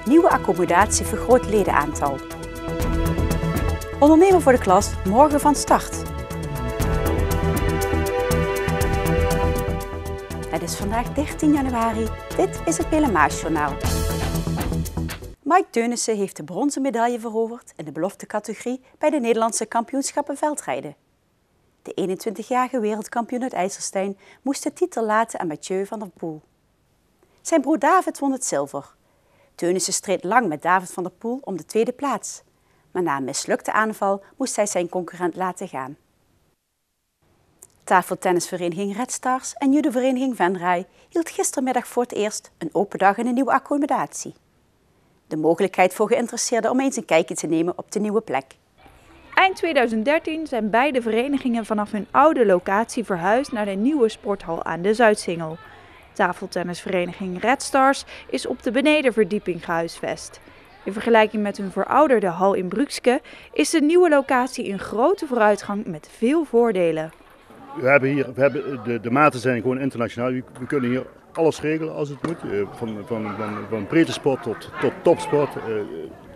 Nieuwe accommodatie vergroot ledenaantal. Ondernemer voor de klas morgen van start. Het is vandaag 13 januari. Dit is het Pelemaasjournaal. Mike Teunissen heeft de bronzen medaille veroverd in de beloftecategorie bij de Nederlandse kampioenschappen veldrijden. De 21-jarige wereldkampioen uit IJsselstein moest de titel laten aan Mathieu van der Poel. Zijn broer David won het zilver. Teunissen streed lang met David van der Poel om de tweede plaats. Maar na een mislukte aanval moest hij zijn concurrent laten gaan. Tafeltennisvereniging Red Stars en judovereniging Venray hield gistermiddag voor het eerst een open dag in een nieuwe accommodatie. De mogelijkheid voor geïnteresseerden om eens een kijkje te nemen op de nieuwe plek. Eind 2013 zijn beide verenigingen vanaf hun oude locatie verhuisd naar de nieuwe sporthal aan de Zuidsingel. Tafeltennisvereniging Red Stars is op de benedenverdieping gehuisvest. In vergelijking met hun verouderde hal in Brukske is de nieuwe locatie een grote vooruitgang met veel voordelen. De maten zijn gewoon internationaal. We kunnen hier alles regelen als het moet. Van breedte sport tot topsport.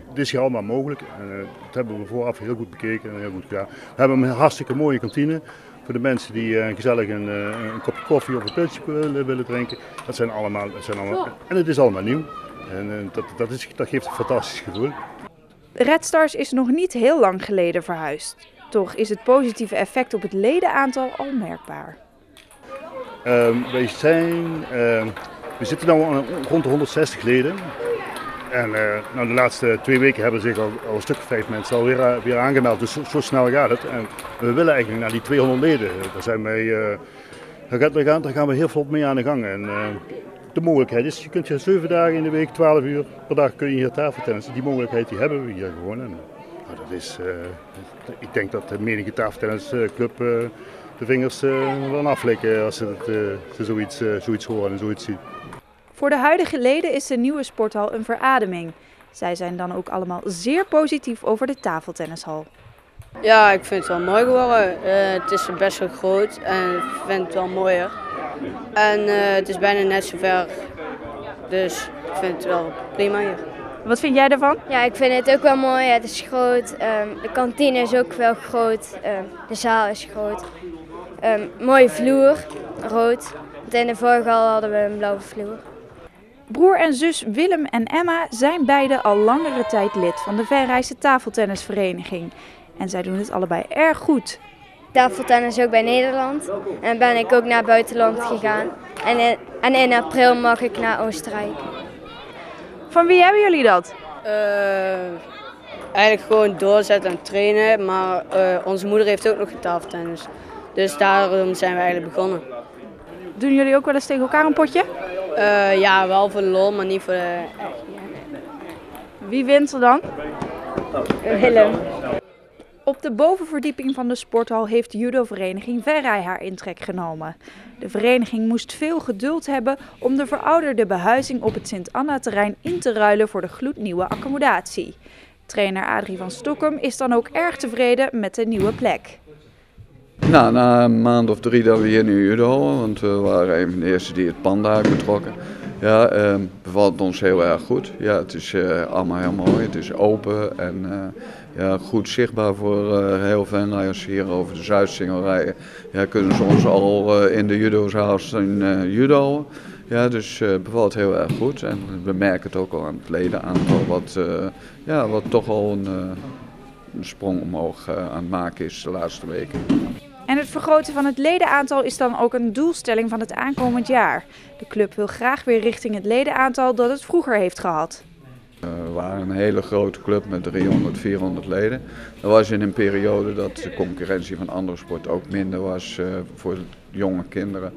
Het is hier allemaal mogelijk. Dat hebben we vooraf heel goed bekeken en heel goed gedaan. We hebben een hartstikke mooie kantine. Voor de mensen die gezellig een kopje koffie of een pilsje willen drinken. Dat zijn allemaal. En het is allemaal nieuw. En dat geeft een fantastisch gevoel. Red Stars is nog niet heel lang geleden verhuisd. Toch is het positieve effect op het ledenaantal al merkbaar. We zitten nu rond de 160 leden. En de laatste 2 weken hebben zich al een stuk of 5 mensen alweer aangemeld. Dus zo snel gaat het. En we willen eigenlijk naar die 200 leden. Daar gaan we heel vlot mee aan de gang. En de mogelijkheid is, je kunt hier 7 dagen in de week, 12 uur per dag kun je hier tafeltennissen. Die mogelijkheid die hebben we hier gewoon. En, ik denk dat de menige tafeltennisclub de vingers wel aflikken als ze zoiets horen en zoiets zien. Voor de huidige leden is de nieuwe sporthal een verademing. Zij zijn dan ook allemaal zeer positief over de tafeltennishal. Ja, ik vind het wel mooi geworden. Het is best wel groot en ik vind het wel mooier. En het is bijna net zo ver, dus ik vind het wel prima hier. Wat vind jij ervan? Ja, ik vind het ook wel mooi. Het is groot. De kantine is ook wel groot. De zaal is groot. Mooie vloer, rood. Want in de vorige hal hadden we een blauwe vloer. Broer en zus Willem en Emma zijn beide al langere tijd lid van de Venrayse tafeltennisvereniging. En zij doen het allebei erg goed. Tafeltennis ook bij Nederland. En ben ik ook naar het buitenland gegaan. En in april mag ik naar Oostenrijk. Van wie hebben jullie dat? Eigenlijk gewoon doorzetten en trainen. Maar onze moeder heeft ook nog tafeltennis. Dus daarom zijn we eigenlijk begonnen. Doen jullie ook wel eens tegen elkaar een potje? Ja, wel voor de lol, maar niet voor de... Wie wint er dan? Willem. Op de bovenverdieping van de sporthal heeft de judovereniging Venray haar intrek genomen. De vereniging moest veel geduld hebben om de verouderde behuizing op het Sint-Anna-terrein in te ruilen voor de gloednieuwe accommodatie. Trainer Adrie van Stokkum is dan ook erg tevreden met de nieuwe plek. Nou, na een maand of 3 dat we hier nu judo, want we waren een van de eerste die het pand uitgetrokken. Ja, bevalt ons heel erg goed. Ja, het is allemaal heel mooi. Het is open en goed zichtbaar voor heel Venray. Als ze hier over de Zuidsingel rijden, kunnen ze ons al in de judozaal zien judoën. Ja, dus het bevalt heel erg goed. En we merken het ook al aan het ledenaantal wat toch al een sprong omhoog aan het maken is de laatste weken. En het vergroten van het ledenaantal is dan ook een doelstelling van het aankomend jaar. De club wil graag weer richting het ledenaantal dat het vroeger heeft gehad. We waren een hele grote club met 300, 400 leden. Dat was in een periode dat de concurrentie van andere sporten ook minder was voor jonge kinderen.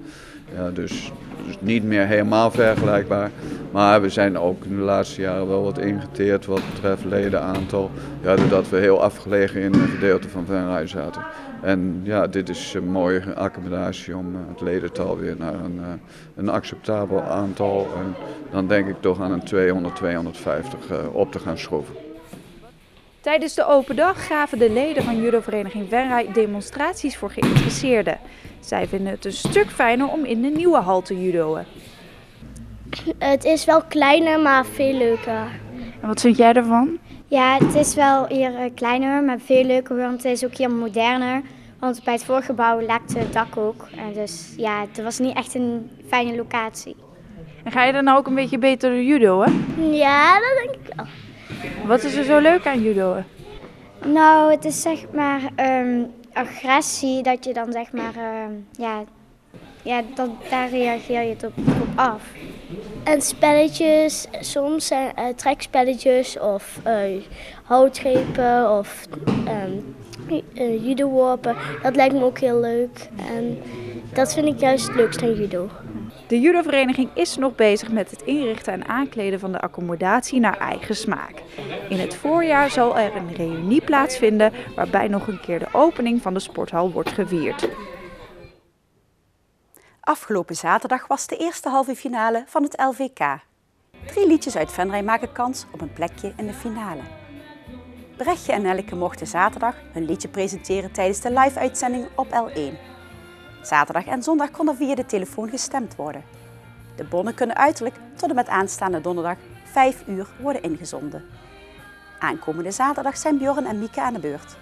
Ja, dus niet meer helemaal vergelijkbaar. Maar we zijn ook in de laatste jaren wel wat ingeteerd wat betreft ledenaantal. Ja, doordat we heel afgelegen in een gedeelte van Venray zaten. En ja, dit is een mooie accommodatie om het ledental weer naar een acceptabel aantal. En dan denk ik toch aan een 200, 250 op te gaan schroeven. Tijdens de open dag gaven de leden van judovereniging Venray demonstraties voor geïnteresseerden. Zij vinden het een stuk fijner om in de nieuwe hal te judoën. Het is wel kleiner, maar veel leuker. En wat vind jij ervan? Ja, het is wel hier kleiner, maar veel leuker, want het is ook hier moderner. Want bij het vorige gebouw lekte het dak ook. En dus ja, het was niet echt een fijne locatie. En ga je dan ook een beetje beter judo, hè? Ja, dat denk ik wel. Wat is er zo leuk aan judo? Nou, het is zeg maar agressie, dat je dan zeg maar, daar reageer je op af. En spelletjes, soms trekspelletjes of houtgrepen of judoworpen. Dat lijkt me ook heel leuk en dat vind ik juist het leukst aan judo. De judovereniging is nog bezig met het inrichten en aankleden van de accommodatie naar eigen smaak. In het voorjaar zal er een reunie plaatsvinden waarbij nog een keer de opening van de sporthal wordt gevierd. Afgelopen zaterdag was de eerste halve finale van het LVK. 3 liedjes uit Venray maken kans op een plekje in de finale. Brechtje en Nelleke mochten zaterdag hun liedje presenteren tijdens de live-uitzending op L1. Zaterdag en zondag kon er via de telefoon gestemd worden. De bonnen kunnen uiterlijk tot en met aanstaande donderdag 5 uur worden ingezonden. Aankomende zaterdag zijn Bjorn en Mieke aan de beurt.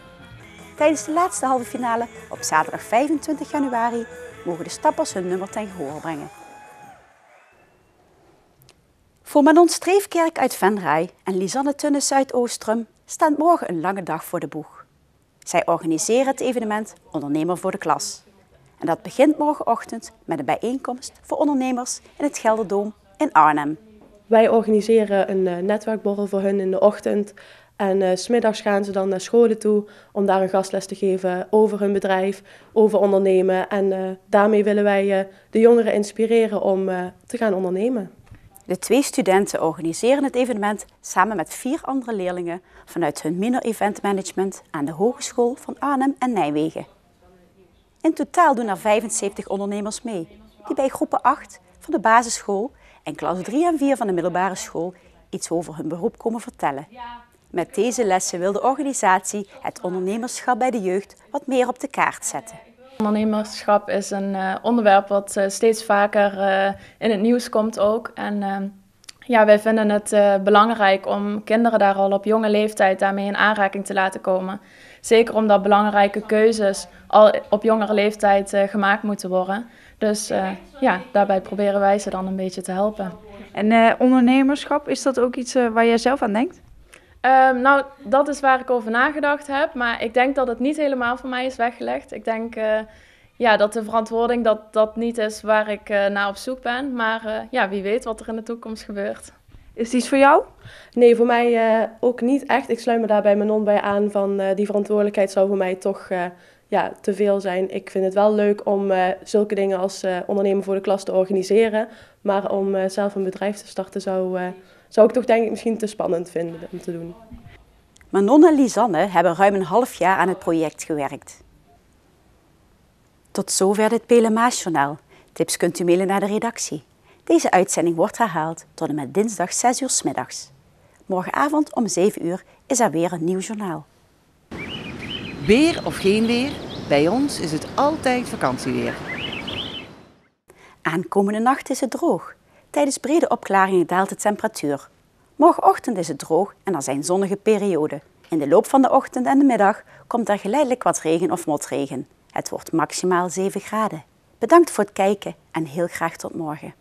Tijdens de laatste halve finale op zaterdag 25 januari mogen de stappers hun nummer ten gehoor brengen. Voor Manon Streefkerk uit Venray en Lisanne Tunnes uit Oostrum staat morgen een lange dag voor de boeg. Zij organiseren het evenement Ondernemer voor de Klas. En dat begint morgenochtend met een bijeenkomst voor ondernemers in het Gelderdoom in Arnhem. Wij organiseren een netwerkborrel voor hun in de ochtend. En 's middags gaan ze dan naar scholen toe om daar een gastles te geven over hun bedrijf, over ondernemen. En daarmee willen wij de jongeren inspireren om te gaan ondernemen. De 2 studenten organiseren het evenement samen met 4 andere leerlingen vanuit hun minor event management aan de Hogeschool van Arnhem en Nijmegen. In totaal doen er 75 ondernemers mee, die bij groepen 8 van de basisschool en klas 3 en 4 van de middelbare school iets over hun beroep komen vertellen. Met deze lessen wil de organisatie het ondernemerschap bij de jeugd wat meer op de kaart zetten. Ondernemerschap is een onderwerp wat steeds vaker in het nieuws komt ook. En wij vinden het belangrijk om kinderen daar al op jonge leeftijd daarmee in aanraking te laten komen. Zeker omdat belangrijke keuzes al op jongere leeftijd gemaakt moeten worden. Dus daarbij proberen wij ze dan een beetje te helpen. En ondernemerschap, is dat ook iets waar jij zelf aan denkt? Dat is waar ik over nagedacht heb, maar ik denk dat het niet helemaal voor mij is weggelegd. Ik denk dat de verantwoording dat niet is waar ik naar op zoek ben, maar wie weet wat er in de toekomst gebeurt. Is het iets voor jou? Nee, voor mij ook niet echt. Ik sluit me daar bij Manon bij aan van die verantwoordelijkheid zou voor mij toch te veel zijn. Ik vind het wel leuk om zulke dingen als ondernemen voor de klas te organiseren, maar om zelf een bedrijf te starten zou ik toch denk ik misschien te spannend vinden om te doen. Manon en Lisanne hebben ruim een half jaar aan het project gewerkt. Tot zover dit PLMA-journaal. Tips kunt u mailen naar de redactie. Deze uitzending wordt herhaald tot en met dinsdag 6 uur 's middags. Morgenavond om 7 uur is er weer een nieuw journaal. Weer of geen weer, bij ons is het altijd vakantieweer. Aankomende nacht is het droog. Tijdens brede opklaringen daalt de temperatuur. Morgenochtend is het droog en er zijn zonnige perioden. In de loop van de ochtend en de middag komt er geleidelijk wat regen of motregen. Het wordt maximaal 7 graden. Bedankt voor het kijken en heel graag tot morgen.